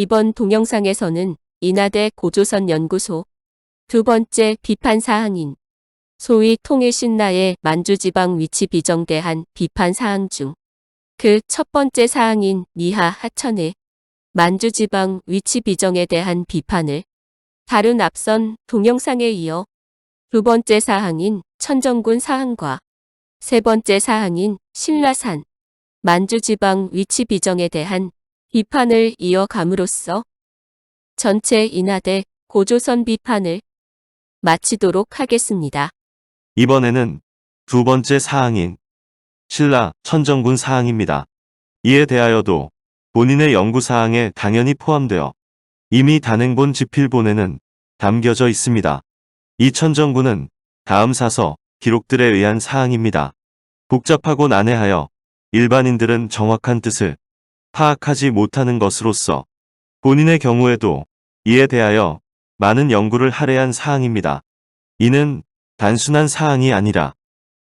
이번 동영상에서는 인하대 고조선 연구소 두 번째 비판 사항인 소위 통일신라의 만주지방 위치 비정에 대한 비판 사항 중 그 첫 번째 사항인 미하 하천의 만주지방 위치 비정에 대한 비판을 다룬 앞선 동영상에 이어 두 번째 사항인 천정군 사항과 세 번째 사항인 신라산 만주지방 위치 비정에 대한 비판을 이어감으로써 전체 인하대 고조선 비판을 마치도록 하겠습니다. 이번에는 두 번째 사항인 신라 천정군 사항입니다. 이에 대하여도 본인의 연구사항에 당연히 포함되어 이미 단행본 지필본에는 담겨져 있습니다. 이 천정군은 다음 사서 기록들에 의한 사항입니다. 복잡하고 난해하여 일반인들은 정확한 뜻을 파악하지 못하는 것으로서 본인의 경우에도 이에 대하여 많은 연구를 할애한 사항입니다. 이는 단순한 사항이 아니라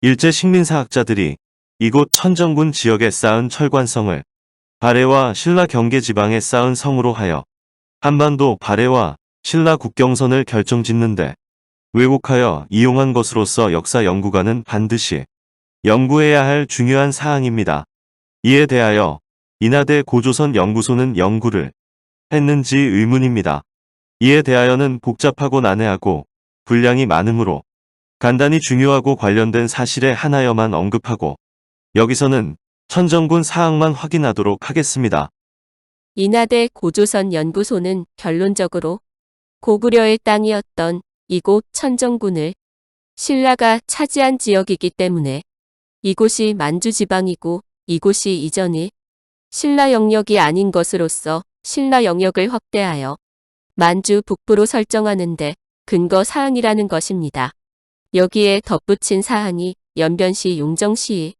일제 식민사학자들이 이곳 천정군 지역에 쌓은 철관성을 발해와 신라 경계 지방에 쌓은 성으로 하여 한반도 발해와 신라 국경선을 결정짓는데 왜곡하여 이용한 것으로서 역사 연구가는 반드시 연구해야 할 중요한 사항입니다. 이에 대하여 인하대 고조선 연구소는 연구를 했는지 의문입니다. 이에 대하여는 복잡하고 난해하고 분량이 많으므로 간단히 중요하고 관련된 사실의 하나여만 언급하고 여기서는 천정군 사항만 확인하도록 하겠습니다. 인하대 고조선 연구소는 결론적으로 고구려의 땅이었던 이곳 천정군을 신라가 차지한 지역이기 때문에 이곳이 만주지방이고 이곳이 이전이 신라 영역이 아닌 것으로서 신라 영역을 확대하여 만주 북부로 설정하는데 근거 사항이라는 것입니다. 여기에 덧붙인 사항이 연변시 용정시의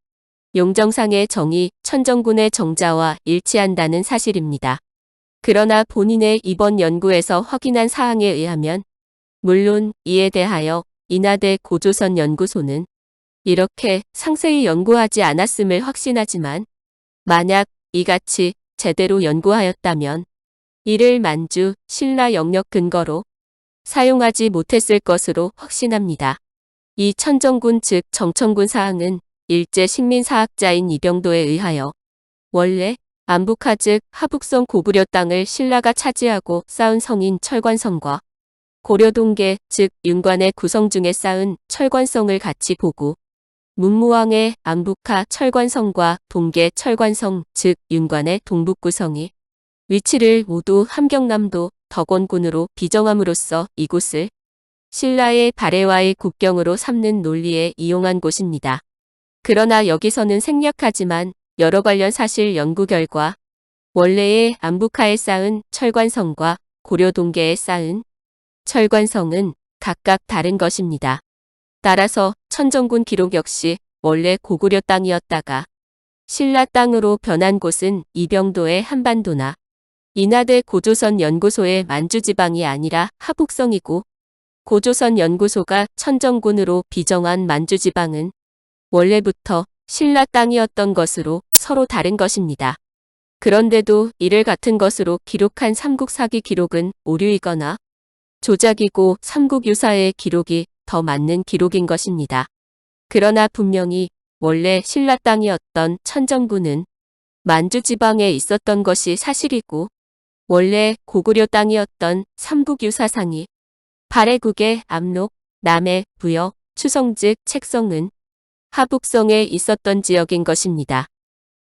용정상의 정이 천정군의 정자와 일치한다는 사실입니다. 그러나 본인의 이번 연구에서 확인한 사항에 의하면 물론 이에 대하여 인하대 고조선 연구소는 이렇게 상세히 연구하지 않았음을 확신하지만 만약 이같이 제대로 연구하였다면 이를 만주 신라 영역 근거로 사용하지 못했을 것으로 확신합니다. 이 천정군 즉 정천군 사항은 일제 식민사학자인 이병도에 의하여 원래 안북하 즉 하북성 고구려 땅을 신라가 차지하고 쌓은 성인 철관성과 고려동계 즉 윤관의 구성 중에 쌓은 철관성을 같이 보고 문무왕의 안북하 철관성과 동계 철관성 즉 윤관의 동북구성이 위치를 모두 함경남도 덕원군으로 비정함으로써 이곳을 신라의 발해와의 국경으로 삼는 논리에 이용한 곳입니다. 그러나 여기서는 생략하지만 여러 관련 사실 연구 결과 원래의 안북하에 쌓은 철관성과 고려동계에 쌓은 철관성은 각각 다른 것입니다. 따라서 천정군 기록 역시 원래 고구려 땅이었다가 신라 땅으로 변한 곳은 이병도의 한반도나 인하대 고조선 연구소의 만주지방이 아니라 하북성이고 고조선 연구소가 천정군으로 비정한 만주지방은 원래부터 신라 땅이었던 것으로 서로 다른 것입니다. 그런데도 이를 같은 것으로 기록한 삼국사기 기록은 오류이거나 조작이고 삼국유사의 기록이 더 맞는 기록인 것입니다. 그러나 분명히 원래 신라 땅이었던 천정군은 만주지방에 있었던 것이 사실이고 원래 고구려 땅이었던 삼국유사상이 발해국의 압록, 남해, 부여, 추성 즉 책성은 하북성에 있었던 지역인 것입니다.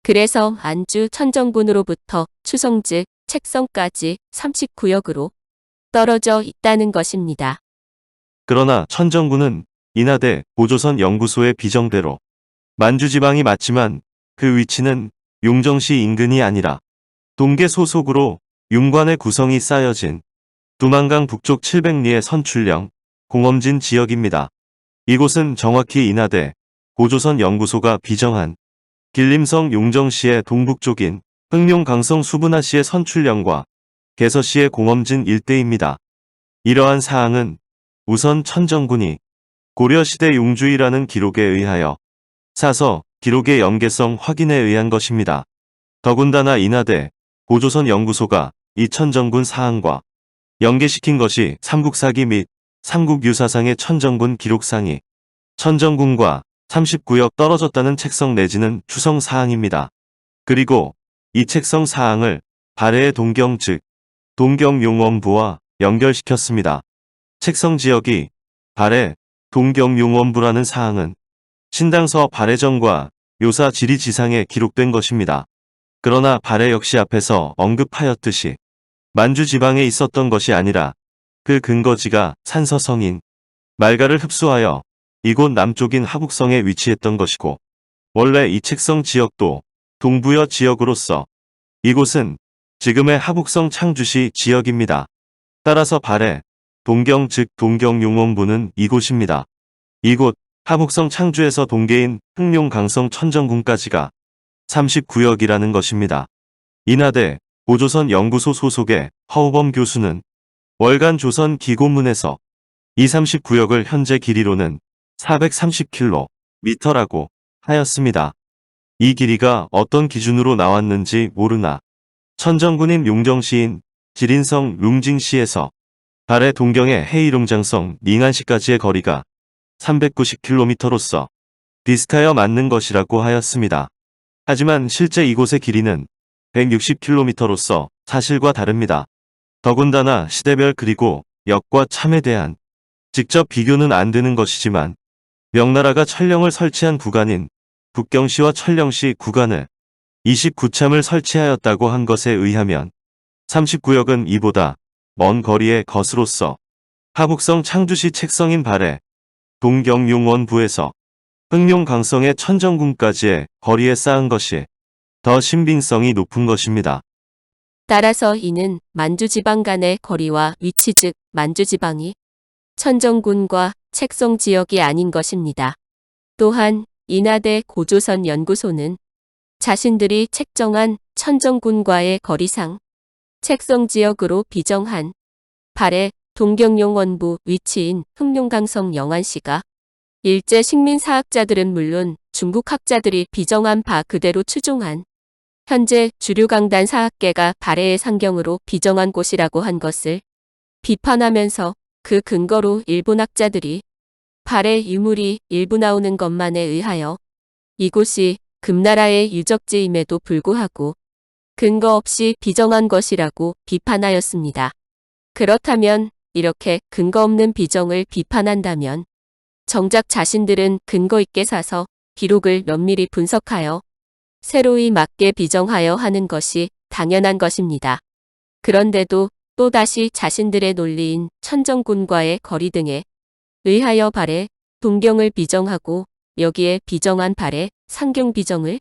그래서 만주 천정군으로부터 추성 즉 책성까지 39역으로 떨어져 있다는 것입니다. 그러나 천정군은 인하대 고조선 연구소의 비정대로 만주지방이 맞지만 그 위치는 용정시 인근이 아니라 동계 소속으로 윤관의 구성이 쌓여진 두만강 북쪽 700리의 선출령, 공엄진 지역입니다. 이곳은 정확히 인하대 고조선 연구소가 비정한 길림성 용정시의 동북쪽인 흑룡 강성 수분하시의 선출령과 개서시의 공엄진 일대입니다. 이러한 사항은 우선 천정군이 고려시대 용주이라는 기록에 의하여 사서 기록의 연계성 확인에 의한 것입니다. 더군다나 인하대 고조선 연구소가 이 천정군 사항과 연계시킨 것이 삼국사기 및 삼국유사상의 천정군 기록상이 천정군과 39역 떨어졌다는 책성 내지는 추성 사항입니다. 그리고 이 책성 사항을 발해의 동경 즉 동경용원부와 연결시켰습니다. 책성 지역이 발해 동경용원부라는 사항은 신당서 발해정과 요사 지리지상에 기록된 것입니다. 그러나 발해 역시 앞에서 언급하였듯이 만주 지방에 있었던 것이 아니라 그 근거지가 산서성인 말가를 흡수하여 이곳 남쪽인 하북성에 위치했던 것이고 원래 이 책성 지역도 동부여 지역으로서 이곳은 지금의 하북성 창주시 지역입니다. 따라서 발해 동경 즉 동경용원부는 이곳입니다. 이곳 하북성 창주에서 동계인 흑룡 강성 천정군까지가 39역이라는 것입니다. 인하대 고조선 연구소 소속의 허우범 교수는 월간 조선 기고문에서 이 39역을 현재 길이로는 430km라고 하였습니다. 이 길이가 어떤 기준으로 나왔는지 모르나 천정군인 용정시인 지린성 룽징시에서 발해 동경의 해이룡장성 닝안시까지의 거리가 390km로서 비슷하여 맞는 것이라고 하였습니다. 하지만 실제 이곳의 길이는 160km로서 사실과 다릅니다. 더군다나 시대별 그리고 역과 참에 대한 직접 비교는 안 되는 것이지만 명나라가 천령을 설치한 구간인 북경시와 천령시 구간을 29참을 설치하였다고 한 것에 의하면 39역은 이보다 먼 거리의 것으로서 하북성 창주시 책성인 발해 동경용원부에서 흑룡강성의 천정군까지의 거리에 쌓은 것이 더 신빙성이 높은 것입니다. 따라서 이는 만주지방 간의 거리와 위치 즉 만주지방이 천정군과 책성 지역이 아닌 것입니다. 또한 인하대 고조선 연구소는 자신들이 책정한 천정군과의 거리상 책성 지역으로 비정한 발해 동경용원부 위치인 흑룡강성 영안시가 일제 식민사학자들은 물론 중국 학자들이 비정한 바 그대로 추종한 현재 주류 강단 사학계가 발해의 상경으로 비정한 곳이라고 한 것을 비판하면서 그 근거로 일본 학자들이 발해 유물이 일부 나오는 것만에 의하여 이곳이 금나라의 유적지임에도 불구하고 근거 없이 비정한 것이라고 비판하였습니다. 그렇다면 이렇게 근거 없는 비정을 비판한다면 정작 자신들은 근거 있게 사서 기록을 면밀히 분석하여 새로이 맞게 비정하여 하는 것이 당연한 것입니다. 그런데도 또다시 자신들의 논리인 천정군과의 거리 등에 의하여 발해 동경을 비정하고 여기에 비정한 발해 상경 비정을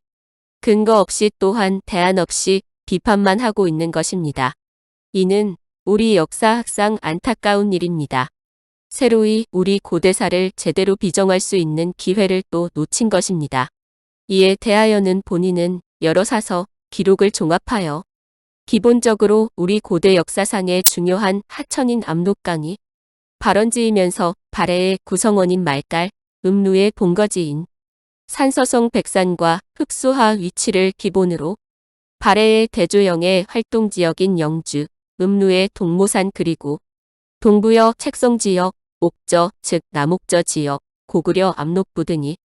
근거 없이 또한 대안 없이 비판만 하고 있는 것입니다. 이는 우리 역사학상 안타까운 일입니다. 새로이 우리 고대사를 제대로 비정할 수 있는 기회를 또 놓친 것입니다. 이에 대하여는 본인은 여러 사서, 기록을 종합하여 기본적으로 우리 고대 역사상의 중요한 하천인 압록강이 발원지이면서 발해의 구성원인 말갈, 음루의 본거지인 산서성 백산과 흡수하 위치를 기본으로 발해의 대조영의 활동지역인 영주, 음루의 동모산 그리고 동부여 책성지역, 옥저 즉 남옥저 지역, 고구려 압록부 등이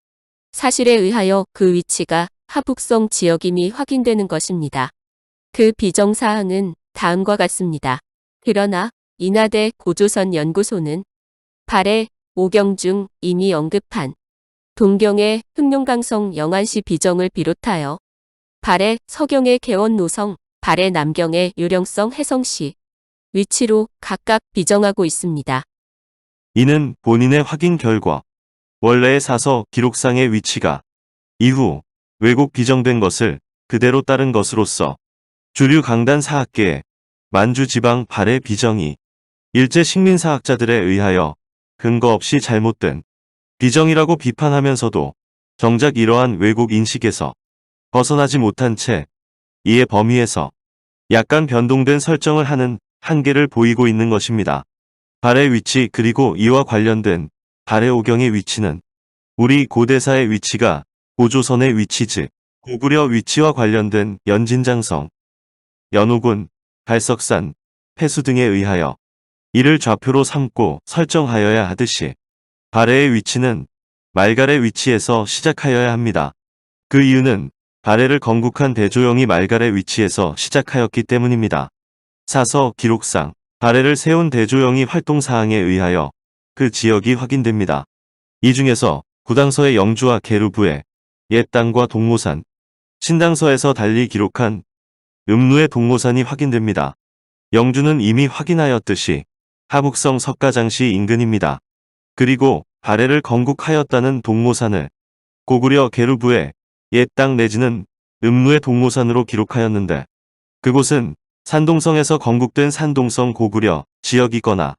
사실에 의하여 그 위치가 하북성 지역임이 확인되는 것입니다. 그 비정사항은 다음과 같습니다. 그러나 인하대 고조선 연구소는 발해 5경 중 이미 언급한 동경의 흑룡강성 영안시 비정을 비롯하여 발해 서경의 개원노성, 발해 남경의 유령성 해성시 위치로 각각 비정하고 있습니다. 이는 본인의 확인 결과 원래의 사서 기록상의 위치가 이후 왜곡 비정된 것을 그대로 따른 것으로서 주류 강단 사학계의 만주지방 발해 비정이 일제 식민사학자들에 의하여 근거 없이 잘못된 비정이라고 비판하면서도 정작 이러한 왜곡 인식에서 벗어나지 못한 채 이의 범위에서 약간 변동된 설정을 하는 한계를 보이고 있는 것입니다. 발해 위치 그리고 이와 관련된 발해 오경의 위치는 우리 고대사의 위치가 고조선의 위치 즉 고구려 위치와 관련된 연진장성, 연호군, 발석산, 폐수 등에 의하여 이를 좌표로 삼고 설정하여야 하듯이 발해의 위치는 말갈의 위치에서 시작하여야 합니다. 그 이유는 발해를 건국한 대조영이 말갈의 위치에서 시작하였기 때문입니다. 사서 기록상 발해를 세운 대조영이 활동사항에 의하여 그 지역이 확인됩니다. 이 중에서 구당서의 영주와 계루부의 옛 땅과 동모산, 신당서에서 달리 기록한 음루의 동모산이 확인됩니다. 영주는 이미 확인하였듯이 하북성 석가장시 인근입니다. 그리고 발해를 건국하였다는 동모산을 고구려 계루부의 옛 땅 내지는 음루의 동모산으로 기록하였는데 그곳은 산동성에서 건국된 산동성 고구려 지역이거나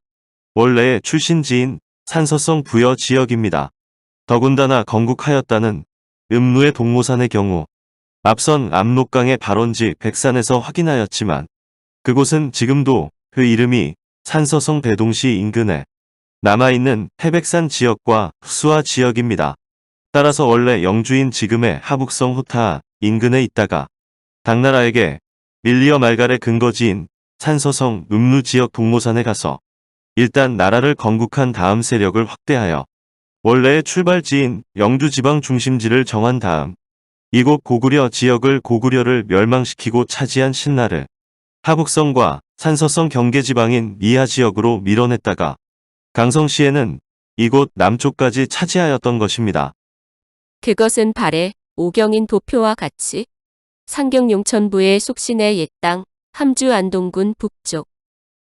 원래의 출신지인 산서성 부여 지역입니다. 더군다나 건국하였다는 음루의 동모산의 경우 앞선 압록강의 발원지 백산에서 확인하였지만 그곳은 지금도 그 이름이 산서성 대동시 인근에 남아있는 태백산 지역과 수하 지역입니다. 따라서 원래 영주인 지금의 하북성 후타 인근에 있다가 당나라에게 밀리어 말갈의 근거지인 산서성 음루 지역 동모산에 가서 일단 나라를 건국한 다음 세력을 확대하여 원래의 출발지인 영주 지방 중심지를 정한 다음 이곳 고구려 지역을 고구려를 멸망시키고 차지한 신라를 하북성과 산서성 경계지방인 미하 지역으로 밀어냈다가 강성시에는 이곳 남쪽까지 차지하였던 것입니다. 그것은 발해 오경인 도표와 같이 상경 용천부의 속신의 옛 땅, 함주 안동군 북쪽,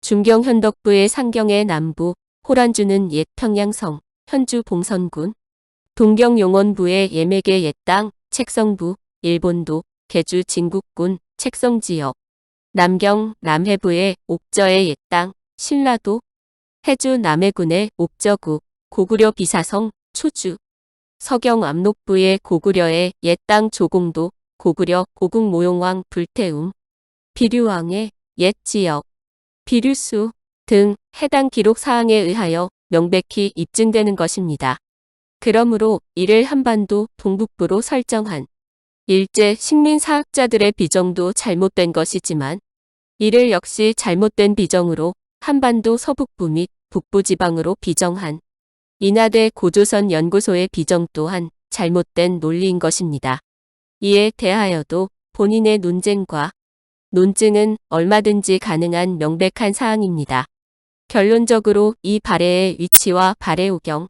중경 현덕부의 상경의 남부, 호란주는 옛 평양성, 현주 봉선군, 동경 용원부의 예맥의 옛 땅, 책성부, 일본도, 개주 진국군, 책성지역, 남경 남해부의 옥저의 옛 땅, 신라도, 해주 남해군의 옥저구, 고구려 비사성, 초주, 서경 압록부의 고구려의 옛 땅 조공도, 고구려 고국모용왕 불태움, 비류왕의 옛 지역, 비류수 등 해당 기록 사항에 의하여 명백히 입증되는 것입니다. 그러므로 이를 한반도 동북부로 설정한 일제 식민사학자들의 비정도 잘못된 것이지만 이를 역시 잘못된 비정으로 한반도 서북부 및 북부 지방으로 비정한 인하대 고조선 연구소의 비정 또한 잘못된 논리인 것입니다. 이에 대하여도 본인의 논쟁과 논증은 얼마든지 가능한 명백한 사항입니다. 결론적으로 이 발해의 위치와 발해오경,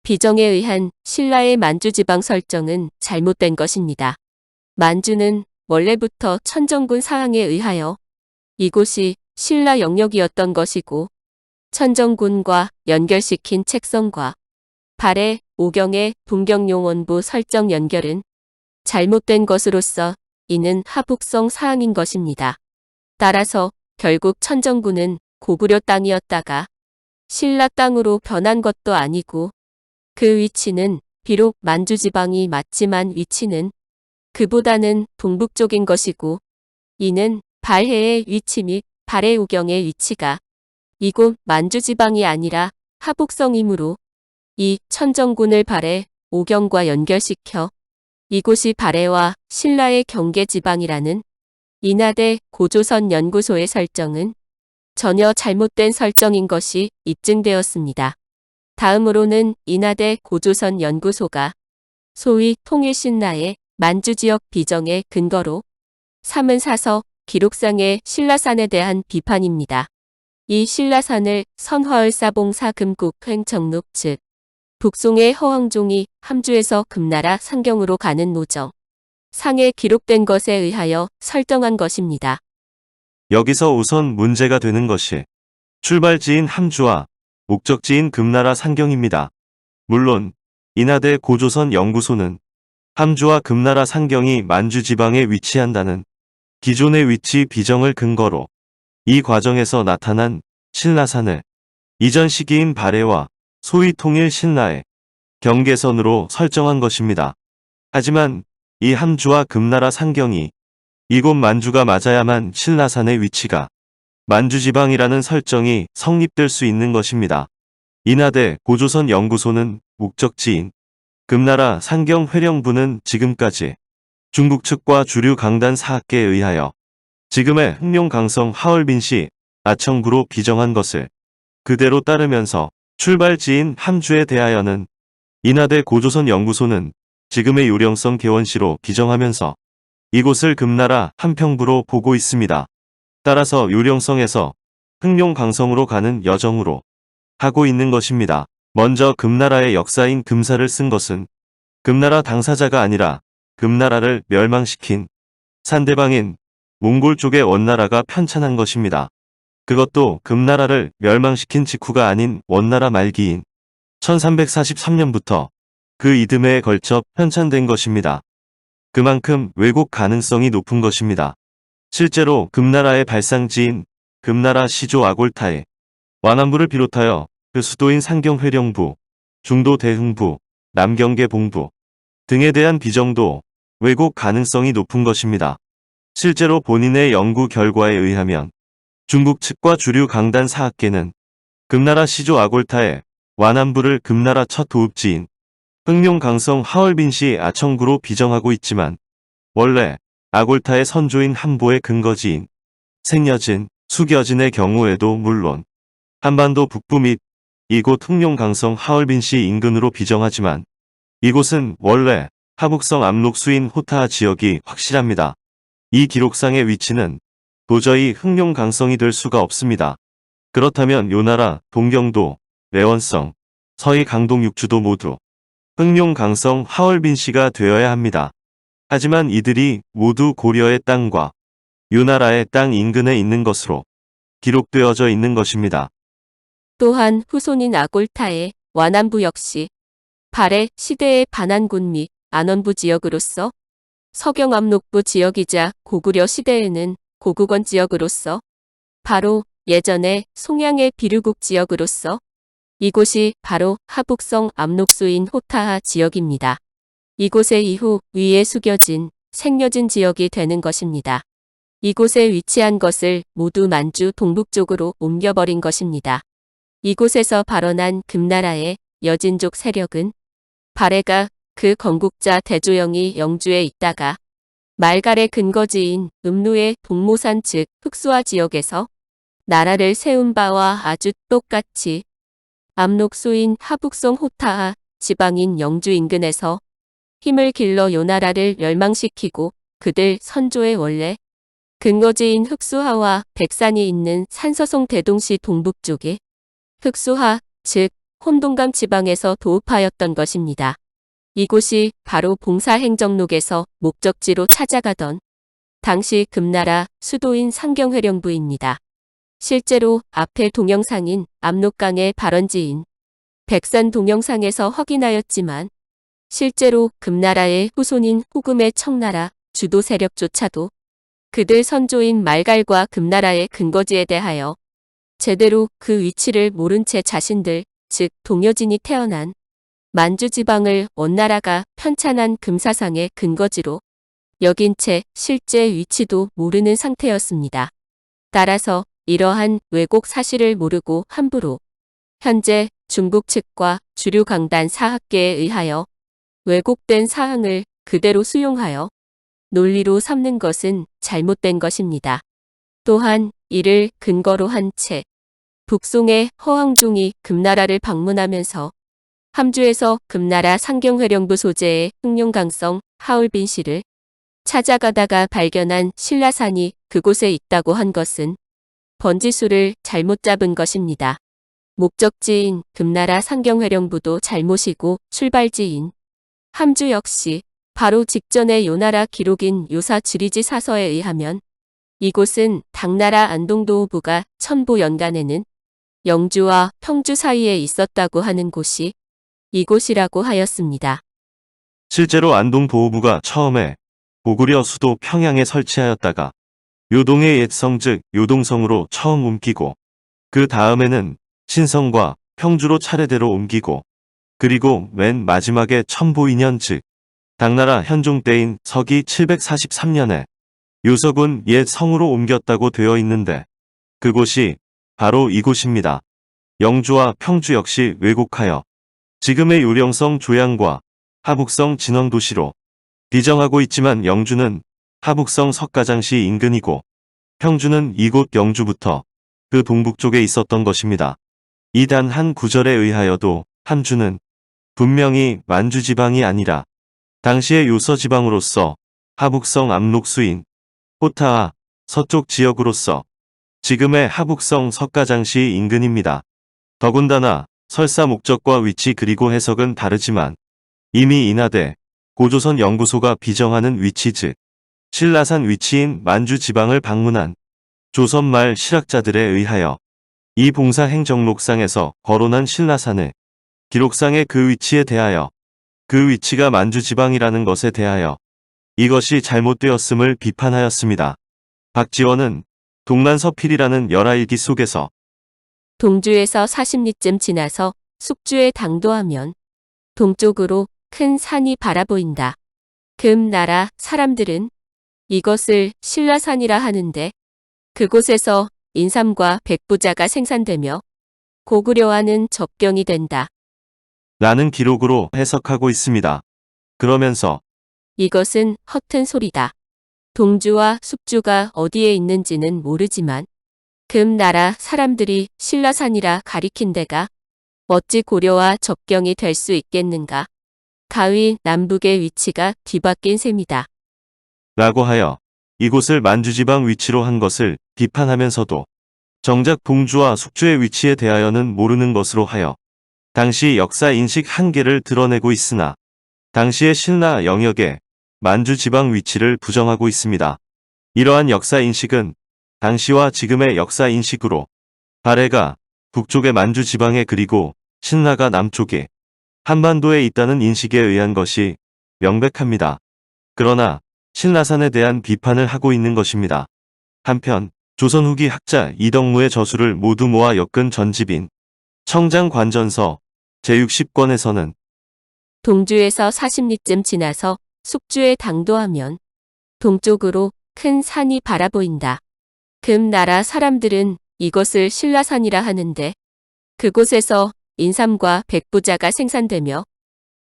비정에 의한 신라의 만주지방 설정은 잘못된 것입니다. 만주는 원래부터 천정군 사항에 의하여 이곳이 신라 영역이었던 것이고 천정군과 연결시킨 책성과 발해, 오경의 동경용원부 설정 연결은 잘못된 것으로서 이는 하북성 사항인 것입니다. 따라서 결국 천정군은 고구려 땅이었다가 신라 땅으로 변한 것도 아니고 그 위치는 비록 만주지방이 맞지만 위치는 그보다는 동북쪽인 것이고 이는 발해의 위치 및 발해오경의 위치가 이곳 만주지방이 아니라 하북성이므로 이 천정군을 발해 오경과 연결시켜 이곳이 발해와 신라의 경계지방이라는 인하대 고조선 연구소의 설정은 전혀 잘못된 설정인 것이 입증되었습니다. 다음으로는 인하대 고조선 연구소가 소위 통일신라의 만주지역 비정의 근거로 삼은 사서 기록상의 신라산에 대한 비판입니다. 이 신라산을 선화을사봉사 금국횡정록 즉 북송의 허황종이 함주에서 금나라 상경으로 가는 노정 상에 기록된 것에 의하여 설정한 것입니다. 여기서 우선 문제가 되는 것이 출발지인 함주와 목적지인 금나라 상경입니다. 물론 인하대 고조선 연구소는 함주와 금나라 상경이 만주 지방에 위치한다는 기존의 위치 비정을 근거로 이 과정에서 나타난 신라산을 이전 시기인 발해와 소위 통일 신라의 경계선으로 설정한 것입니다. 하지만 이 함주와 금나라 상경이 이곳 만주가 맞아야만 신라산의 위치가 만주지방이라는 설정이 성립될 수 있는 것입니다. 인하대 고조선 연구소는 목적지인 금나라 상경 회령부는 지금까지 중국 측과 주류 강단 사학계에 의하여 지금의 흥룡 강성 하얼빈시 아청구로 비정한 것을 그대로 따르면서 출발지인 함주에 대하여는 인하대 고조선 연구소는 지금의 요령성 개원시로 비정하면서 이곳을 금나라 한평부로 보고 있습니다. 따라서 요령성에서 흥룡 강성으로 가는 여정으로 하고 있는 것입니다. 먼저 금나라의 역사인 금사를 쓴 것은 금나라 당사자가 아니라 금나라를 멸망시킨 산대방인 몽골 쪽의 원나라가 편찬한 것입니다. 그것도 금나라를 멸망시킨 직후가 아닌 원나라 말기인 1343년부터 그 이듬해에 걸쳐 편찬된 것입니다. 그만큼 왜곡 가능성이 높은 것입니다. 실제로 금나라의 발상지인 금나라 시조 아골타에 완안부를 비롯하여 그 수도인 상경회령부, 중도 대흥부, 남경계 봉부 등에 대한 비정도 왜곡 가능성이 높은 것입니다. 실제로 본인의 연구 결과에 의하면 중국 측과 주류 강단 사학계는 금나라 시조 아골타의 완안부를 금나라 첫 도읍지인 흥룡 강성 하얼빈시 아청구로 비정하고 있지만 원래 아골타의 선조인 한보의 근거지인 생여진, 수겨진의 경우에도 물론 한반도 북부 및 이곳 흥룡 강성 하얼빈시 인근으로 비정하지만 이곳은 원래 하북성 압록수인 호타하 지역이 확실합니다. 이 기록상의 위치는 도저히 흥룡 강성이 될 수가 없습니다. 그렇다면 요나라, 동경도, 레원성, 서희 강동 육주도 모두 흥룡 강성 하얼빈시가 되어야 합니다. 하지만 이들이 모두 고려의 땅과 요나라의 땅 인근에 있는 것으로 기록되어져 있는 것입니다. 또한 후손인 아골타의 완안부 역시 발해 시대의 반환군 및 안원부 지역으로서 서경압록부 지역이자 고구려 시대에는 고국원 지역으로서 바로 예전에 송양의 비류국 지역으로서 이곳이 바로 하북성 압록수인 호타하 지역입니다. 이곳에 이후 위에 숙여진 생여진 지역이 되는 것입니다. 이곳에 위치한 것을 모두 만주 동북쪽으로 옮겨버린 것입니다. 이곳에서 발원한 금나라의 여진족 세력은 발해가 그 건국자 대조영이 영주에 있다가 말갈의 근거지인 음루의 동모산 즉 흑수하 지역에서 나라를 세운 바와 아주 똑같이 압록수인 하북성 호타하 지방인 영주 인근에서 힘을 길러 요나라를 멸망시키고 그들 선조의 원래 근거지인 흑수하와 백산이 있는 산서송 대동시 동북쪽에 흑수하 즉 혼동강 지방에서 도읍하였던 것입니다. 이곳이 바로 봉사행정록에서 목적지로 찾아가던 당시 금나라 수도인 상경회령부입니다. 실제로 앞에 동영상인 압록강의 발원지인 백산 동영상에서 확인하였지만 실제로 금나라의 후손인 후금의 청나라 주도 세력조차도 그들 선조인 말갈과 금나라의 근거지에 대하여 제대로 그 위치를 모른 채 자신들 즉 동여진이 태어난 만주 지방을 원나라가 편찬한 금사상의 근거지로 여긴 채 실제 위치도 모르는 상태였습니다. 따라서 이러한 왜곡 사실을 모르고 함부로 현재 중국 측과 주류 강단 사학계에 의하여 왜곡된 사항을 그대로 수용하여 논리로 삼는 것은 잘못된 것입니다. 또한 이를 근거로 한 채 북송의 허황종이 금나라를 방문하면서 함주에서 금나라 상경회령부 소재의 흥룡강성 하얼빈시를 찾아가다가 발견한 신라산이 그곳에 있다고 한 것은 번지수를 잘못 잡은 것입니다. 목적지인 금나라 상경회령부도 잘못이고 출발지인 함주 역시 바로 직전의 요나라 기록인 요사 지리지 사서에 의하면 이곳은 당나라 안동도호부가 천보 연간에는 영주와 평주 사이에 있었다고 하는 곳이 이곳이라고 하였습니다. 실제로 안동도호부가 처음에 고구려 수도 평양에 설치하였다가 요동의 옛성 즉 요동성으로 처음 옮기고 그 다음에는 신성과 평주로 차례대로 옮기고 그리고 맨 마지막에 천보 2년 즉 당나라 현종 때인 서기 743년에 요서군 옛 성으로 옮겼다고 되어 있는데 그곳이 바로 이곳입니다. 영주와 평주 역시 왜곡하여 지금의 요령성 조양과 하북성 진원도시로 비정하고 있지만 영주는 하북성 석가장시 인근이고 평주는 이곳 영주부터 그 동북쪽에 있었던 것입니다. 이 단 한 구절에 의하여도 함주는 분명히 만주지방이 아니라 당시의 요서지방으로서 하북성 압록수인 호타와 서쪽 지역으로서 지금의 하북성 석가장시 인근입니다. 더군다나 설사 목적과 위치 그리고 해석은 다르지만 이미 인하대 고조선 연구소가 비정하는 위치 즉 신라산 위치인 만주 지방을 방문한 조선 말 실학자들에 의하여 이 봉사 행정록상에서 거론한 신라산을 기록상의 그 위치에 대하여 그 위치가 만주 지방이라는 것에 대하여 이것이 잘못되었음을 비판하였습니다. 박지원은 동란서필이라는 열하일기 속에서 동주에서 40리쯤 지나서 숙주에 당도하면 동쪽으로 큰 산이 바라보인다. 금나라 사람들은 이것을 신라산이라 하는데 그곳에서 인삼과 백부자가 생산되며 고구려와는 접경이 된다. 라는 기록으로 해석하고 있습니다. 그러면서 이것은 허튼 소리다. 동주와 숙주가 어디에 있는지는 모르지만 금나라 사람들이 신라산이라 가리킨 데가 어찌 고려와 접경이 될 수 있겠는가. 가위 남북의 위치가 뒤바뀐 셈이다. 라고 하여 이곳을 만주지방 위치로 한 것을 비판하면서도 정작 동주와 숙주의 위치에 대하여는 모르는 것으로 하여 당시 역사 인식 한계를 드러내고 있으나 당시의 신라 영역의 만주지방 위치를 부정하고 있습니다. 이러한 역사 인식은 당시와 지금의 역사 인식으로 발해가 북쪽의 만주지방에 그리고 신라가 남쪽에 한반도에 있다는 인식에 의한 것이 명백합니다. 그러나 신라산에 대한 비판을 하고 있는 것입니다. 한편 조선 후기 학자 이덕무의 저수를 모두 모아 엮은 전집인 청장관전서 제60권에서는 동주에서 40리쯤 지나서 숙주에 당도하면 동쪽으로 큰 산이 바라보인다. 금나라 사람들은 이것을 신라산이라 하는데 그곳에서 인삼과 백부자가 생산되며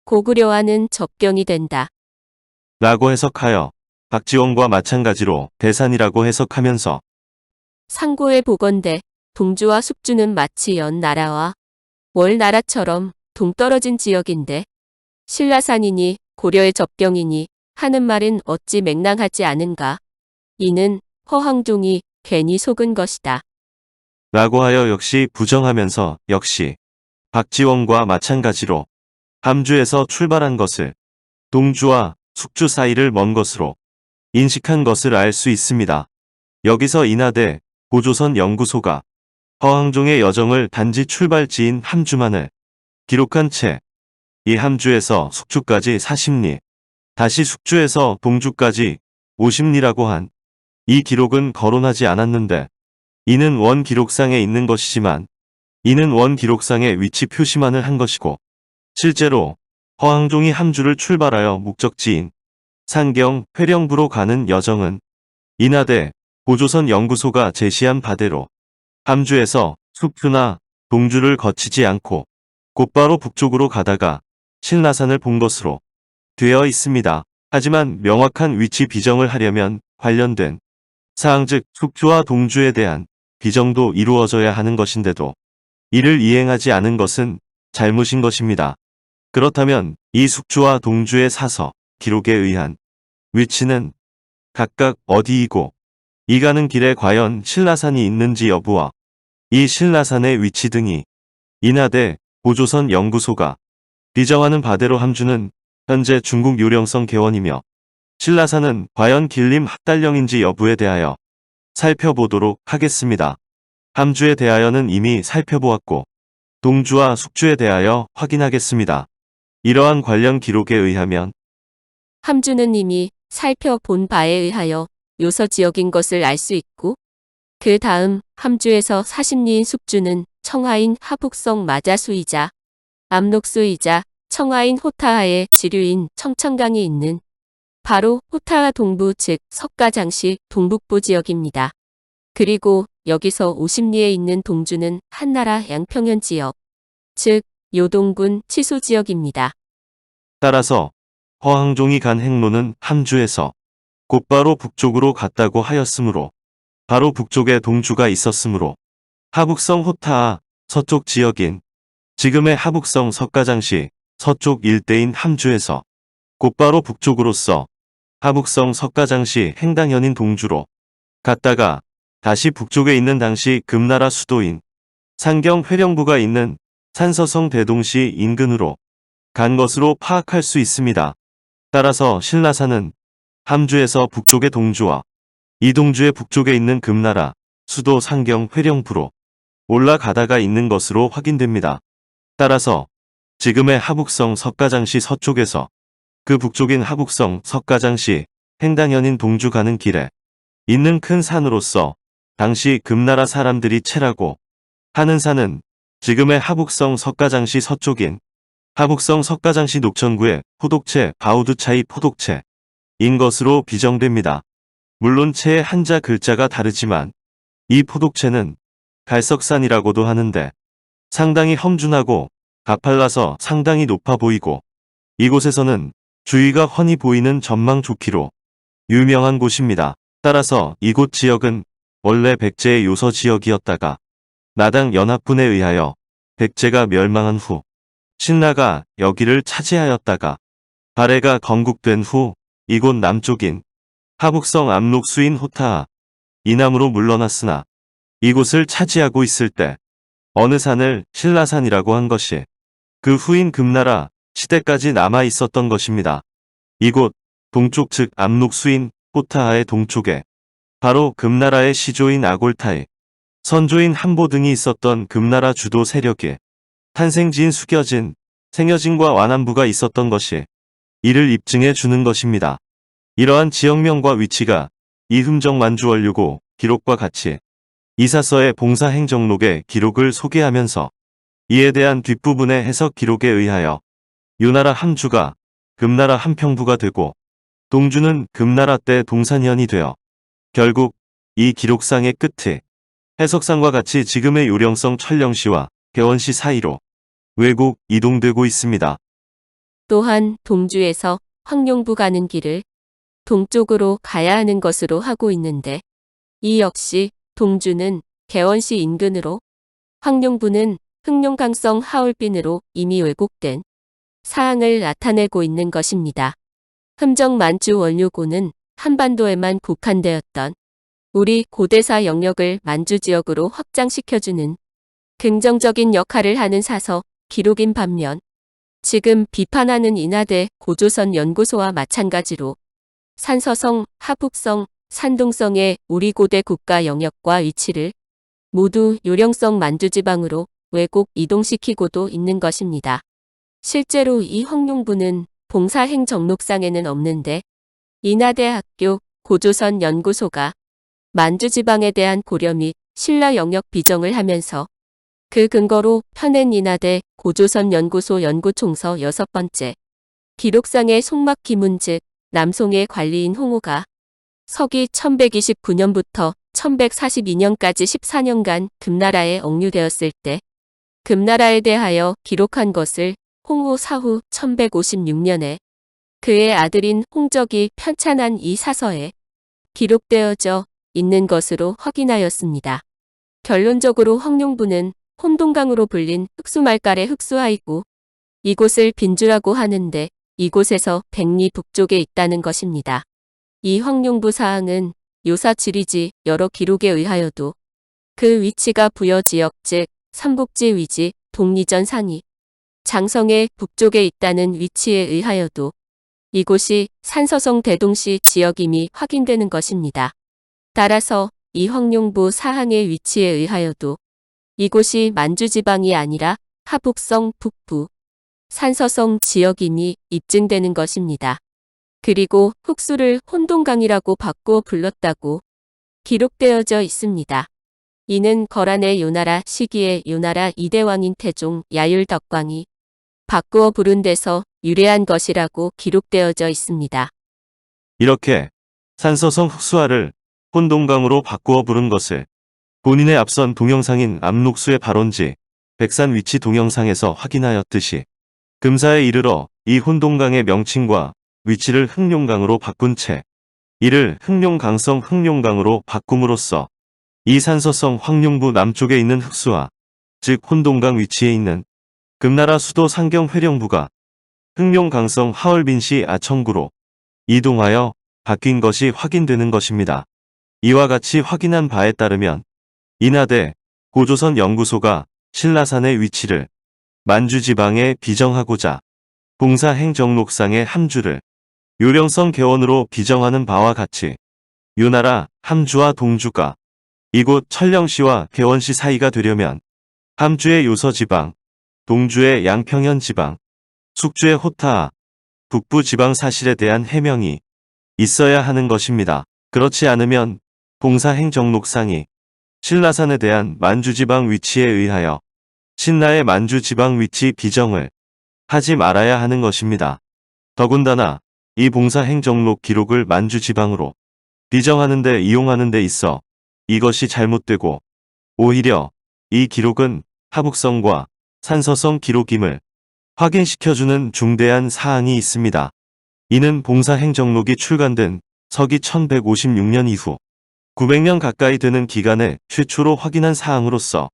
고구려와는 접경이 된다. 라고 해석하여 박지원과 마찬가지로 대산이라고 해석하면서 상고에 보건대 동주와 숙주는 마치 연나라와 월나라처럼 동떨어진 지역인데 신라산이니 고려의 접경이니 하는 말은 어찌 맹랑하지 않은가. 이는 허황종이 괜히 속은 것이다. 라고 하여 역시 부정하면서 역시 박지원과 마찬가지로 함주에서 출발한 것을 동주와 숙주 사이를 먼 것으로 인식한 것을 알 수 있습니다. 여기서 인하대 고조선 연구소가 허황종의 여정을 단지 출발지인 함주만을 기록한 채 이 함주에서 숙주까지 40리, 다시 숙주에서 동주까지 50리라고 한 이 기록은 거론하지 않았는데 이는 원 기록상에 있는 것이지만 이는 원 기록상의 위치 표시만을 한 것이고 실제로 허황종이 함주를 출발하여 목적지인 상경 회령부로 가는 여정은 인하대 고조선 연구소가 제시한 바대로 함주에서 숙주나 동주를 거치지 않고 곧바로 북쪽으로 가다가 신라산을 본 것으로 되어 있습니다. 하지만 명확한 위치 비정을 하려면 관련된 사항 즉 숙주와 동주에 대한 비정도 이루어져야 하는 것인데도 이를 이행하지 않은 것은 잘못인 것입니다. 그렇다면 이 숙주와 동주의 사서, 기록에 의한 위치는 각각 어디이고 이 가는 길에 과연 신라산이 있는지 여부와 이 신라산의 위치 등이 인하대 고조선 연구소가 비정하는 바대로 함주는 현재 중국 요령성 개원이며 신라산은 과연 길림 합달령인지 여부에 대하여 살펴보도록 하겠습니다. 함주에 대하여는 이미 살펴보았고 동주와 숙주에 대하여 확인하겠습니다. 이러한 관련 기록에 의하면 함주는 이미 살펴본 바에 의하여 요서 지역인 것을 알 수 있고 그 다음 함주에서 40리인 숙주는 청하인 하북성 마자수이자 압록수이자 청하인 호타하의 지류인 청천강이 있는 바로 호타하 동부 즉 석가장시 동북부 지역입니다. 그리고 여기서 50리에 있는 동주는 한나라 양평현 지역, 즉 요동군 치수 지역입니다. 따라서 허황종이 간 행로는 함주에서 곧바로 북쪽으로 갔다고 하였으므로 바로 북쪽에 동주가 있었으므로 하북성 호타하 서쪽 지역인 지금의 하북성 석가장시 서쪽 일대인 함주에서 곧바로 북쪽으로서 하북성 석가장시 행당현인 동주로 갔다가 다시 북쪽에 있는 당시 금나라 수도인 상경 회령부가 있는 산서성 대동시 인근으로 간 것으로 파악할 수 있습니다. 따라서 신라사는 함주에서 북쪽의 동주와 이동주의 북쪽에 있는 금나라 수도 상경 회령부로 올라가다가 있는 것으로 확인됩니다. 따라서 지금의 하북성 석가장시 서쪽에서 그 북쪽인 하북성 석가장시 행당현인 동주 가는 길에 있는 큰 산으로서 당시 금나라 사람들이 채라고 하는 산은 지금의 하북성 석가장시 서쪽인 하북성 석가장시 녹천구의 포독체 바우두차이 포독체인 것으로 비정됩니다. 물론 채의 한자 글자가 다르지만 이 포독체는 갈석산이라고도 하는데 상당히 험준하고 가팔라서 상당히 높아 보이고 이곳에서는 주위가 훤히 보이는 전망 좋기로 유명한 곳입니다. 따라서 이곳 지역은 원래 백제의 요서 지역이었다가 나당 연합군에 의하여 백제가 멸망한 후 신라가 여기를 차지하였다가 발해가 건국된 후 이곳 남쪽인 하북성 압록수인 호타하 이남으로 물러났으나 이곳을 차지하고 있을 때 어느 산을 신라산이라고 한 것이 그 후인 금나라 시대까지 남아 있었던 것입니다. 이곳 동쪽 즉 압록수인 호타하의 동쪽에 바로 금나라의 시조인 아골타이, 선조인 한보 등이 있었던 금나라 주도 세력이 탄생지인 숙여진, 생여진과 완안부가 있었던 것이 이를 입증해 주는 것입니다. 이러한 지역명과 위치가 이흠정 만주원류고 기록과 같이 이사서의 봉사행정록의 기록을 소개하면서 이에 대한 뒷부분의 해석 기록에 의하여 유나라 함주가 금나라 함평부가 되고 동주는 금나라 때 동산현이 되어 결국 이 기록상의 끝에 해석상과 같이 지금의 요령성 천령시와 개원시 사이로 왜곡 이동되고 있습니다. 또한 동주에서 황룡부 가는 길을 동쪽으로 가야 하는 것으로 하고 있는데 이 역시 동주는 개원시 인근으로 황룡부는 흑룡강성 하울빈으로 이미 왜곡된 사항을 나타내고 있는 것입니다. 흠정 만주 원류고는 한반도에만 국한되었던 우리 고대사 영역을 만주 지역으로 확장시켜주는 긍정적인 역할을 하는 사서 기록인 반면 지금 비판하는 인하대 고조선 연구소와 마찬가지로 산서성, 하북성, 산동성의 우리 고대 국가 영역과 위치를 모두 요령성 만주지방으로 왜곡 이동시키고도 있는 것입니다. 실제로 이 황룡부는 봉사행정록상에는 없는데 인하대학교 고조선 연구소가 만주지방에 대한 고려 및 신라 영역 비정을 하면서 그 근거로 펴낸 인하대 고조선 연구소 연구총서 6번째 기록상의 송막 기문 즉 남송의 관리인 홍우가 서기 1129년부터 1142년까지 14년간 금나라에 억류되었을 때 금나라에 대하여 기록한 것을 홍우 사후 1156년에 그의 아들인 홍적이 편찬한 이 사서에 기록되어져 있는 것으로 확인하였습니다. 결론적으로 황룡부는 혼동강으로 불린 흑수말갈의 흑수하이고 이곳을 빈주라고 하는데 이곳에서 백리 북쪽에 있다는 것입니다. 이 황룡부 사항은 요사 지리지 여러 기록에 의하여도 그 위치가 부여지역 즉 삼복지 위지 독리전 상이 장성의 북쪽에 있다는 위치에 의하여도 이곳이 산서성 대동시 지역임이 확인되는 것입니다. 따라서 이 황룡부 사항의 위치에 의하여도 이곳이 만주지방이 아니라 하북성 북부 산서성 지역임이 입증되는 것입니다. 그리고 흑수를 혼동강이라고 바꾸어 불렀다고 기록되어져 있습니다. 이는 거란의 요나라 시기에 요나라 이대왕인 태종 야율덕광이 바꾸어 부른 데서 유래한 것이라고 기록되어져 있습니다. 이렇게 산서성 흑수하를 혼동강으로 바꾸어 부른 것을 본인의 앞선 동영상인 압록수의 발원지 백산 위치 동영상에서 확인하였듯이 금사에 이르러 이 혼동강의 명칭과 위치를 흑룡강으로 바꾼 채 이를 흑룡강성 흑룡강으로 바꿈으로써 이 산서성 황룡부 남쪽에 있는 흑수하, 즉 혼동강 위치에 있는 금나라 수도 상경 회령부가 흑룡강성 하얼빈시 아청구로 이동하여 바뀐 것이 확인되는 것입니다. 이와 같이 확인한 바에 따르면 인하대 고조선 연구소가 신라산의 위치를 만주지방에 비정하고자 봉사행정록상의 함주를 요령성 개원으로 비정하는 바와 같이 유나라 함주와 동주가 이곳 천령시와 개원시 사이가 되려면 함주의 요서지방, 동주의 양평현지방, 숙주의 호타하, 북부지방 사실에 대한 해명이 있어야 하는 것입니다. 그렇지 않으면 봉사행정록상이 신라산에 대한 만주지방 위치에 의하여 신라의 만주지방 위치 비정을 하지 말아야 하는 것입니다. 더군다나 이 봉사행정록 기록을 만주지방으로 비정하는 데 이용하는 데 있어 이것이 잘못되고 오히려 이 기록은 하북성과 산서성 기록임을 확인시켜주는 중대한 사항이 있습니다. 이는 봉사행정록이 출간된 서기 1156년 이후 900년 가까이 되는 기간에 최초로 확인한 사항으로서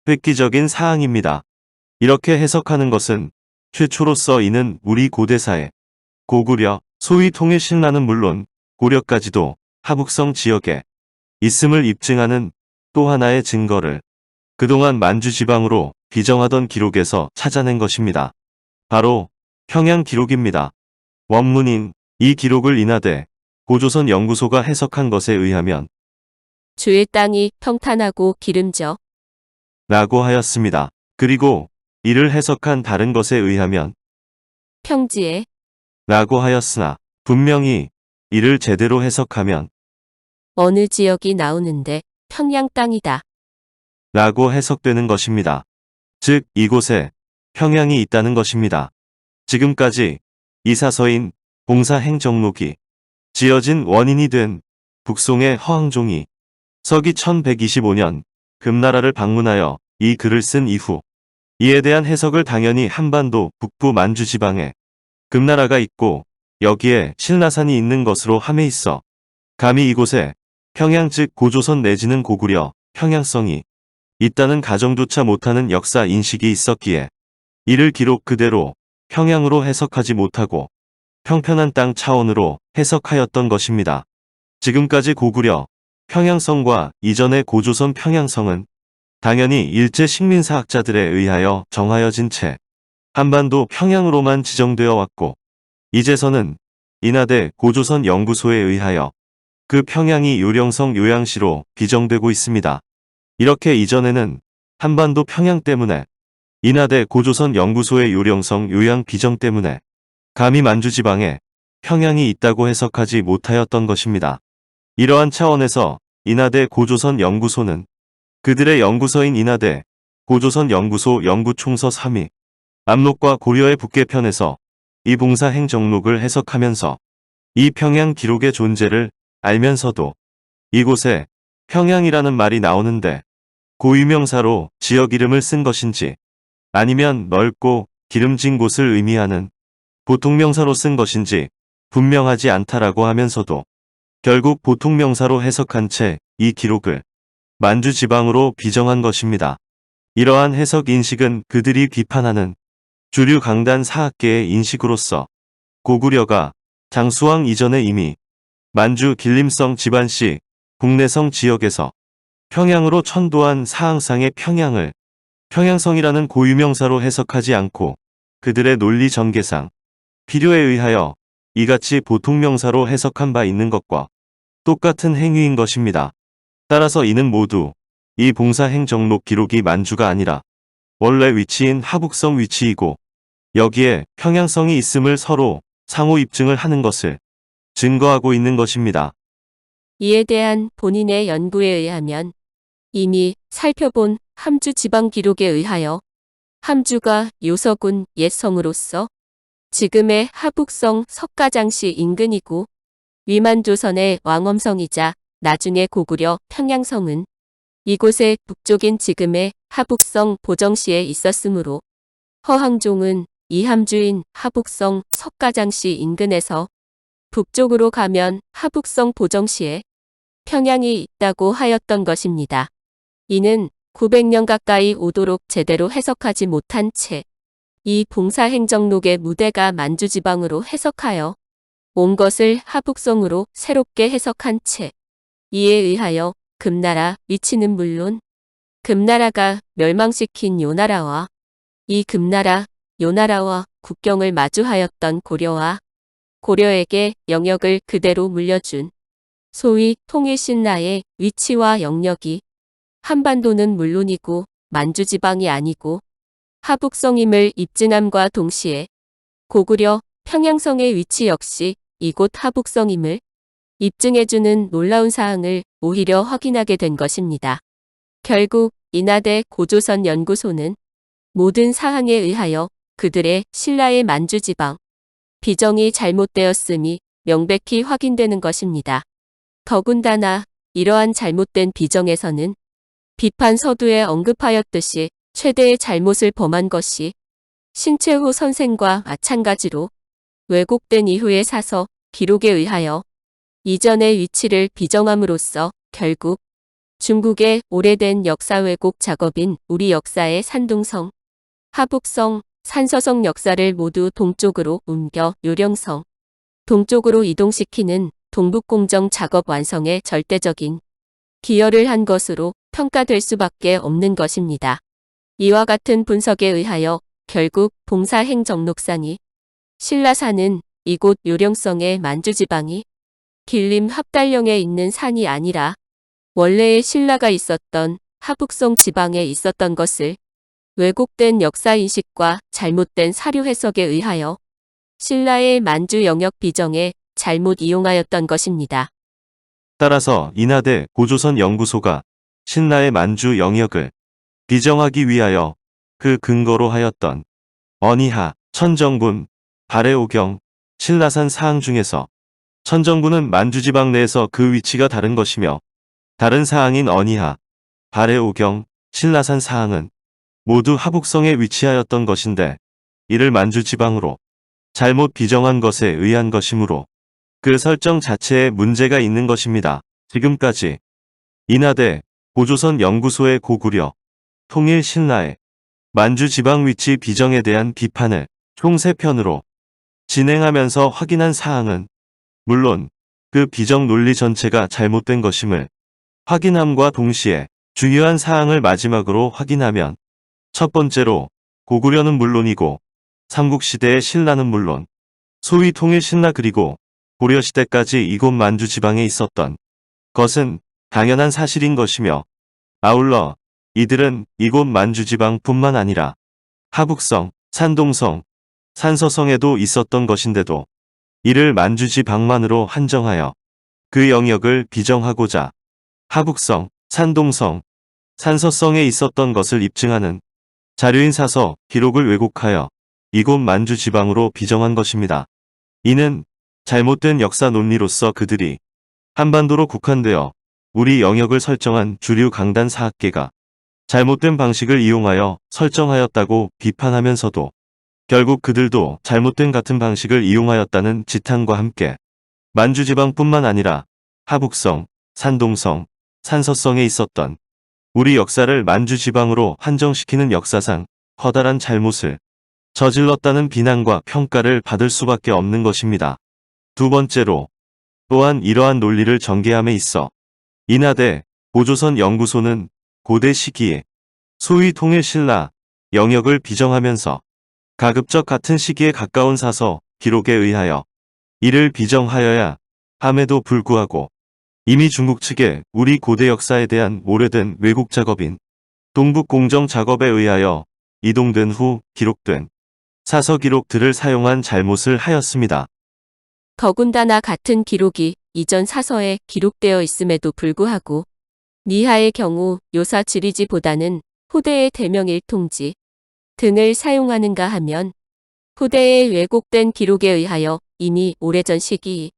획기적인 사항입니다. 이렇게 해석하는 것은 최초로서 이는 우리 고대사에 고구려, 소위 통일신라는 물론 고려까지도 하북성 지역에 있음을 입증하는 또 하나의 증거를 그동안 만주지방으로 비정하던 기록에서 찾아낸 것입니다. 바로 평양 기록입니다. 원문인 이 기록을 인하대 고조선 연구소가 해석한 것에 의하면 주의 땅이 평탄하고 기름져 라고 하였습니다. 그리고 이를 해석한 다른 것에 의하면 평지에 라고 하였으나 분명히 이를 제대로 해석하면 어느 지역이 나오는데 평양 땅이다. 라고 해석되는 것입니다. 즉 이곳에 평양이 있다는 것입니다. 지금까지 이 사서인 봉사행정록이 지어진 원인이 된 북송의 허황종이 서기 1125년 금나라를 방문하여 이 글을 쓴 이후 이에 대한 해석을 당연히 한반도 북부 만주지방에 금나라가 있고 여기에 신라산이 있는 것으로 함에 있어 감히 이곳에 평양 즉 고조선 내지는 고구려 평양성이 있다는 가정조차 못하는 역사 인식이 있었기에 이를 기록 그대로 평양으로 해석하지 못하고 평편한 땅 차원으로 해석하였던 것입니다. 지금까지 고구려 평양성과 이전의 고조선 평양성은 당연히 일제 식민사학자들에 의하여 정하여진 채 한반도 평양으로만 지정되어 왔고 이제서는 인하대 고조선 연구소에 의하여 그 평양이 요령성 요양시로 비정되고 있습니다. 이렇게 이전에는 한반도 평양 때문에 인하대 고조선 연구소의 요령성 요양 비정 때문에 감히 만주지방에 평양이 있다고 해석하지 못하였던 것입니다. 이러한 차원에서 인하대 고조선 연구소는 그들의 연구소인 인하대 고조선 연구소 연구총서 3위 압록과 고려의 북계편에서 이 봉사행정록을 해석하면서 이 평양 기록의 존재를 알면서도 이곳에 평양이라는 말이 나오는데 고유명사로 지역 이름을 쓴 것인지 아니면 넓고 기름진 곳을 의미하는 보통명사로 쓴 것인지 분명하지 않다라고 하면서도 결국 보통명사로 해석한 채 이 기록을 만주지방으로 비정한 것입니다. 이러한 해석 인식은 그들이 비판하는 주류 강단 사학계의 인식으로서 고구려가 장수왕 이전에 이미 만주 길림성 집안시 국내성 지역에서 평양으로 천도한 사항상의 평양을 평양성이라는 고유명사로 해석하지 않고 그들의 논리 전개상 필요에 의하여 이같이 보통명사로 해석한 바 있는 것과 똑같은 행위인 것입니다. 따라서 이는 모두 이 봉사행정록 기록이 만주가 아니라 원래 위치인 하북성 위치이고 여기에 평양성이 있음을 서로 상호 입증을 하는 것을 증거하고 있는 것입니다. 이에 대한 본인의 연구에 의하면 이미 살펴본 함주 지방 기록에 의하여 함주가 요서군 옛 성으로서 지금의 하북성 석가장시 인근이고 위만조선의 왕엄성이자 나중에 고구려 평양성은 이곳의 북쪽인 지금의 하북성 보정시에 있었으므로 허황종은 이 함주인 하북성 석가장시 인근에서 북쪽으로 가면 하북성 보정시에 평양이 있다고 하였던 것입니다. 이는 900년 가까이 오도록 제대로 해석하지 못한 채 이 봉사행정록의 무대가 만주지방으로 해석하여 온 것을 하북성으로 새롭게 해석한 채 이에 의하여 금나라 위치는 물론 금나라가 멸망시킨 요나라와 이 금나라, 요나라와 국경을 마주하였던 고려와 고려에게 영역을 그대로 물려준 소위 통일신라의 위치와 영역이 한반도는 물론이고 만주지방이 아니고 하북성임을 입증함과 동시에 고구려 평양성의 위치 역시 이곳 하북성임을 입증해주는 놀라운 사항을 오히려 확인하게 된 것입니다. 결국 인하대 고조선 연구소는 모든 사항에 의하여 그들의 신라의 만주지방 비정이 잘못되었음이 명백히 확인되는 것입니다. 더군다나 이러한 잘못된 비정에서는 비판 서두에 언급하였듯이 최대의 잘못을 범한 것이 신채호 선생과 마찬가지로 왜곡된 이후의 사서 기록에 의하여 이전의 위치를 비정함으로써 결국 중국의 오래된 역사 왜곡 작업인 우리 역사의 산둥성, 하북성, 산서성 역사를 모두 동쪽으로 옮겨 요령성, 동쪽으로 이동시키는 동북공정 작업 완성에 절대적인 기여를 한 것으로 평가될 수밖에 없는 것입니다. 이와 같은 분석에 의하여 결국 봉사행정록상이 신라산은 이곳 요령성의 만주지방이 길림 합달령에 있는 산이 아니라 원래의 신라가 있었던 하북성 지방에 있었던 것을 왜곡된 역사인식과 잘못된 사료 해석에 의하여 신라의 만주 영역 비정에 잘못 이용하였던 것입니다. 따라서 인하대 고조선 연구소가 신라의 만주 영역을 비정하기 위하여 그 근거로 하였던 언이하, 천정군, 발해오경, 신라산 사항 중에서 천정군은 만주지방 내에서 그 위치가 다른 것이며 다른 사항인 언이하, 발해오경, 신라산 사항은 모두 하북성에 위치하였던 것인데 이를 만주지방으로 잘못 비정한 것에 의한 것이므로 그 설정 자체에 문제가 있는 것입니다. 지금까지 인하대 고조선 연구소의 고구려 통일 신라의 만주지방 위치 비정에 대한 비판을 총 3편으로 진행하면서 확인한 사항은 물론 그 비정 논리 전체가 잘못된 것임을 확인함과 동시에 중요한 사항을 마지막으로 확인하면 첫 번째로 고구려는 물론이고 삼국시대의 신라는 물론 소위 통일 신라 그리고 고려시대까지 이곳 만주지방에 있었던 것은 당연한 사실인 것이며 아울러 이들은 이곳 만주지방뿐만 아니라 하북성, 산동성, 산서성에도 있었던 것인데도 이를 만주지방만으로 한정하여 그 영역을 비정하고자 하북성, 산동성, 산서성에 있었던 것을 입증하는 자료인 사서 기록을 왜곡하여 이곳 만주지방으로 비정한 것입니다. 이는 잘못된 역사 논리로서 그들이 한반도로 국한되어 우리 영역을 설정한 주류 강단 사학계가 잘못된 방식을 이용하여 설정하였다고 비판하면서도 결국 그들도 잘못된 같은 방식을 이용하였다는 지탄과 함께 만주지방뿐만 아니라 하북성, 산동성, 산서성에 있었던 우리 역사를 만주지방으로 한정시키는 역사상 커다란 잘못을 저질렀다는 비난과 평가를 받을 수밖에 없는 것입니다. 두 번째로 또한 이러한 논리를 전개함에 있어 인하대 고조선 연구소는 고대 시기에 소위 통일신라 영역을 비정하면서 가급적 같은 시기에 가까운 사서 기록에 의하여 이를 비정하여야 함에도 불구하고 이미 중국 측에 우리 고대 역사에 대한 오래된 왜곡 작업인 동북공정 작업에 의하여 이동된 후 기록된 사서 기록들을 사용한 잘못을 하였습니다. 더군다나 같은 기록이 이전 사서에 기록되어 있음에도 불구하고 니하의 경우 요사 지리지보다는 후대의 대명일통지 등을 사용하는가 하면 후대의 왜곡된 기록에 의하여 이미 오래전 시기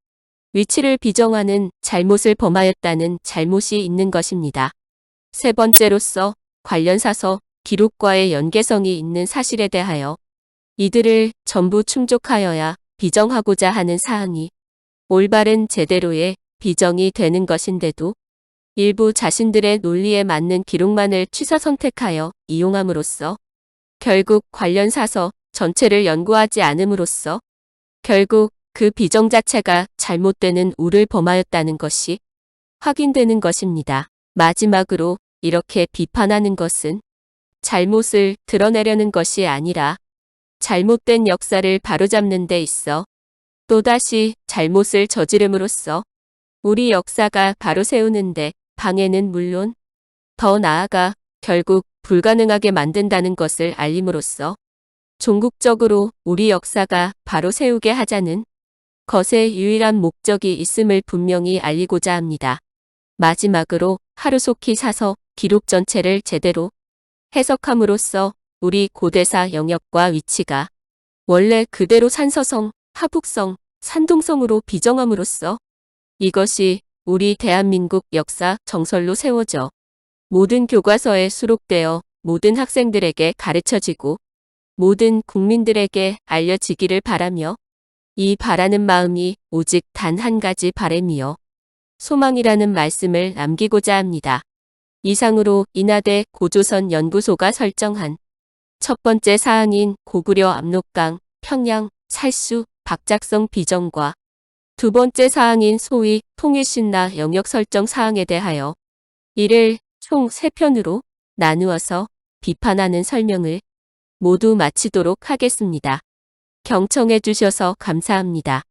위치를 비정하는 잘못을 범하였다는 잘못이 있는 것입니다. 세 번째로서 관련 사서 기록과의 연계성이 있는 사실에 대하여 이들을 전부 충족하여야 비정하고자 하는 사항이 올바른 제대로의 비정이 되는 것인데도 일부 자신들의 논리에 맞는 기록만을 취사 선택하여 이용함으로써 결국 관련 사서 전체를 연구하지 않음으로써 결국 그 비정 자체가 잘못되는 우를 범하였다는 것이 확인되는 것입니다. 마지막으로 이렇게 비판하는 것은 잘못을 드러내려는 것이 아니라 잘못된 역사를 바로잡는 데 있어 또다시 잘못을 저지름으로써 우리 역사가 바로 세우는데 방해는 물론 더 나아가 결국 불가능하게 만든다는 것을 알림으로써 종국적으로 우리 역사가 바로 세우게 하자는 것의 유일한 목적이 있음을 분명히 알리고자 합니다. 마지막으로 하루속히 사서 기록 전체를 제대로 해석함으로써 우리 고대사 영역과 위치가 원래 그대로 산서성, 하북성, 산동성으로 비정함으로써 이것이 우리 대한민국 역사 정설로 세워져 모든 교과서에 수록되어 모든 학생들에게 가르쳐지고 모든 국민들에게 알려지기를 바라며 이 바라는 마음이 오직 단 한 가지 바람이요 소망이라는 말씀을 남기고자 합니다. 이상으로 인하대 고조선 연구소가 설정한 첫 번째 사항인 고구려 압록강, 평양, 살수, 박작성 비정과 두 번째 사항인 소위 통일신라 영역 설정 사항에 대하여 이를 총 3편으로 나누어서 비판하는 설명을 모두 마치도록 하겠습니다. 경청해 주셔서 감사합니다.